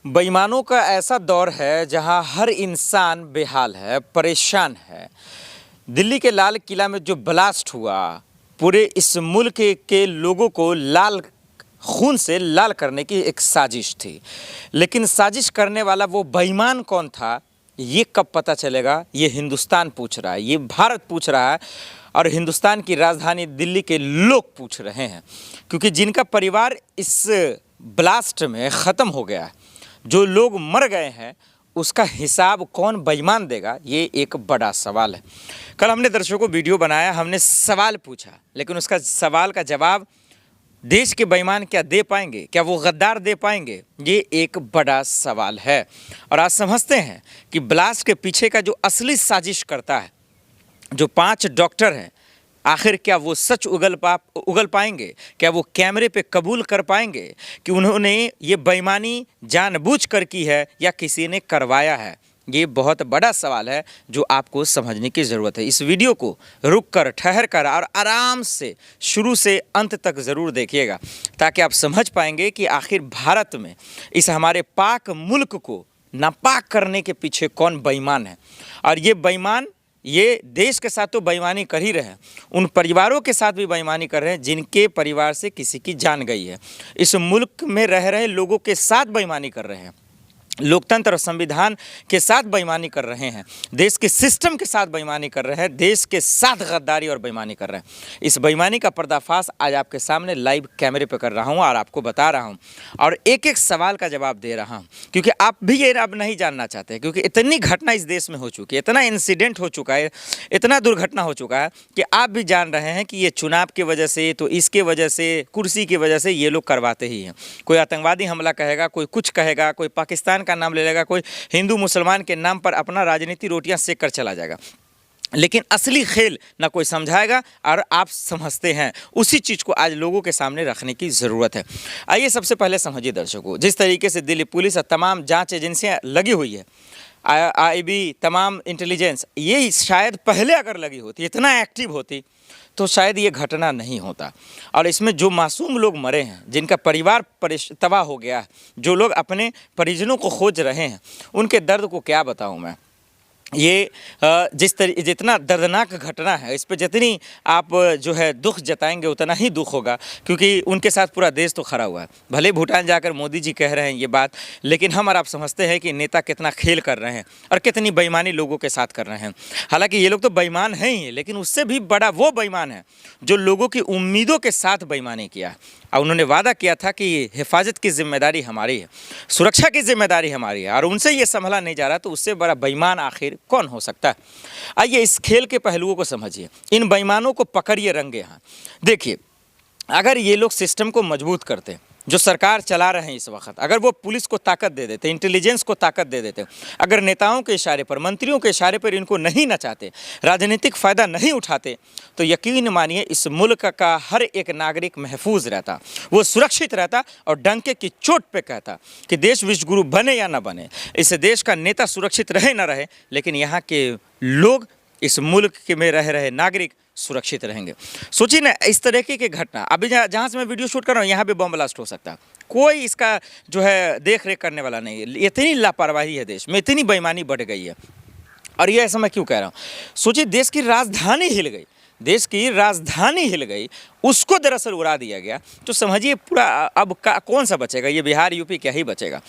बेईमानों का ऐसा दौर है जहां हर इंसान बेहाल है, परेशान है। दिल्ली के लाल किला में जो ब्लास्ट हुआ, पूरे इस मुल्क के लोगों को लाल खून से लाल करने की एक साजिश थी। लेकिन साजिश करने वाला वो बेईमान कौन था, ये कब पता चलेगा? ये हिंदुस्तान पूछ रहा है, ये भारत पूछ रहा है और हिंदुस्तान की राजधानी दिल्ली के लोग पूछ रहे हैं। क्योंकि जिनका परिवार इस ब्लास्ट में ख़त्म हो गया है, जो लोग मर गए हैं, उसका हिसाब कौन बेईमान देगा, ये एक बड़ा सवाल है। कल हमने दर्शकों को वीडियो बनाया, हमने सवाल पूछा, लेकिन उसका सवाल का जवाब देश के बेईमान क्या दे पाएंगे? क्या वो गद्दार दे पाएंगे? ये एक बड़ा सवाल है। और आज समझते हैं कि ब्लास्ट के पीछे का जो असली साजिश करता है, जो 5 डॉक्टर हैं, आखिर क्या वो सच उगल पाएंगे? क्या वो कैमरे पे कबूल कर पाएंगे कि उन्होंने ये बेईमानी जानबूझकर की है या किसी ने करवाया है? ये बहुत बड़ा सवाल है जो आपको समझने की ज़रूरत है। इस वीडियो को रुक कर, ठहर कर और आराम से शुरू से अंत तक ज़रूर देखिएगा, ताकि आप समझ पाएंगे कि आखिर भारत में इस हमारे पाक मुल्क को नापाक करने के पीछे कौन बेईमान है। और ये बेईमान ये देश के साथ तो बेईमानी कर ही रहे हैं, उन परिवारों के साथ भी बेईमानी कर रहे हैं जिनके परिवार से किसी की जान गई है। इस मुल्क में रह रहे लोगों के साथ बेईमानी कर रहे हैं, लोकतंत्र और संविधान के साथ बेईमानी कर रहे हैं, देश के सिस्टम के साथ बेईमानी कर रहे हैं, देश के साथ गद्दारी और बेईमानी कर रहे हैं। इस बेईमानी का पर्दाफाश आज आपके सामने लाइव कैमरे पर कर रहा हूं और आपको बता रहा हूं और एक एक सवाल का जवाब दे रहा हूं, क्योंकि आप भी ये अब नहीं जानना चाहते, क्योंकि इतनी घटना इस देश में हो चुकी है, इतना इंसिडेंट हो चुका है, इतना दुर्घटना हो चुका है कि आप भी जान रहे हैं कि ये चुनाव की वजह से, तो इसके वजह से, कुर्सी की वजह से ये लोग करवाते ही हैं। कोई आतंकवादी हमला कहेगा, कोई कुछ कहेगा, कोई पाकिस्तान का नाम ले लेगा, कोई हिंदू मुसलमान के नाम पर अपना राजनीति रोटियां सेक कर चला जाएगा। लेकिन असली खेल ना कोई समझाएगा और आप समझते हैं। उसी चीज़ को आज लोगों के सामने रखने की ज़रूरत है। आइए सबसे पहले समझिए दर्शकों, जिस तरीके से दिल्ली पुलिस और तमाम जांच एजेंसियां लगी हुई है, आईबी, तमाम इंटेलिजेंस, ये शायद पहले अगर लगी होती, इतना एक्टिव होती, तो शायद ये घटना नहीं होता। और इसमें जो मासूम लोग मरे हैं, जिनका परिवार तबाह हो गया है, जो लोग अपने परिजनों को खोज रहे हैं, उनके दर्द को क्या बताऊं मैं। ये जितना दर्दनाक घटना है, इस पर जितनी आप जो है दुख जताएंगे उतना ही दुख होगा, क्योंकि उनके साथ पूरा देश तो खड़ा हुआ है। भले भूटान जाकर मोदी जी कह रहे हैं ये बात, लेकिन हम और आप समझते हैं कि नेता कितना खेल कर रहे हैं और कितनी बेईमानी लोगों के साथ कर रहे हैं। हालांकि ये लोग तो बेईमान हैं ही, लेकिन उससे भी बड़ा वो बेईमान है जो लोगों की उम्मीदों के साथ बेईमानी किया और उन्होंने वादा किया था कि हिफाजत की जिम्मेदारी हमारी है, सुरक्षा की जिम्मेदारी हमारी है, और उनसे ये संभला नहीं जा रहा, तो उससे बड़ा बेईमान आखिर कौन हो सकता है। आइए इस खेल के पहलुओं को समझिए, इन बेईमानों को पकड़िए रंगे हाथ। देखिए, अगर ये लोग सिस्टम को मजबूत करते, जो सरकार चला रहे हैं इस वक्त, अगर वो पुलिस को ताकत दे देते, इंटेलिजेंस को ताकत दे देते, अगर नेताओं के इशारे पर, मंत्रियों के इशारे पर इनको नहीं नचाते, राजनीतिक फ़ायदा नहीं उठाते, तो यकीन मानिए इस मुल्क का हर एक नागरिक महफूज रहता, वो सुरक्षित रहता और डंके की चोट पे कहता कि देश विश्वगुरु बने या ना बने, इस देश का नेता सुरक्षित रहे ना रहे, लेकिन यहाँ के लोग, इस मुल्क के में रह रहे नागरिक सुरक्षित रहेंगे। सोचिए ना, इस तरीके की घटना, अभी जहाँ से मैं वीडियो शूट कर रहा हूँ, यहाँ भी बम ब्लास्ट हो सकता है, कोई इसका जो है देख रेख करने वाला नहीं है। इतनी लापरवाही है देश में, इतनी बेईमानी बढ़ गई है। और ये ऐसा मैं क्यों कह रहा हूँ, सोचिए देश की राजधानी हिल गई, देश की राजधानी हिल गई, उसको दरअसल उड़ा दिया गया, तो समझिए पूरा अब कौन सा बचेगा? ये बिहार यूपी क्या ही बचेगा।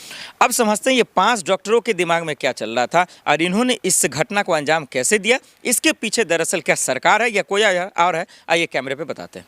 अब समझते हैं ये 5 डॉक्टरों के दिमाग में क्या चल रहा था और इन्होंने इस घटना को अंजाम कैसे दिया, इसके पीछे दरअसल क्या सरकार है या कोई और है, आइए कैमरे पे बताते हैं।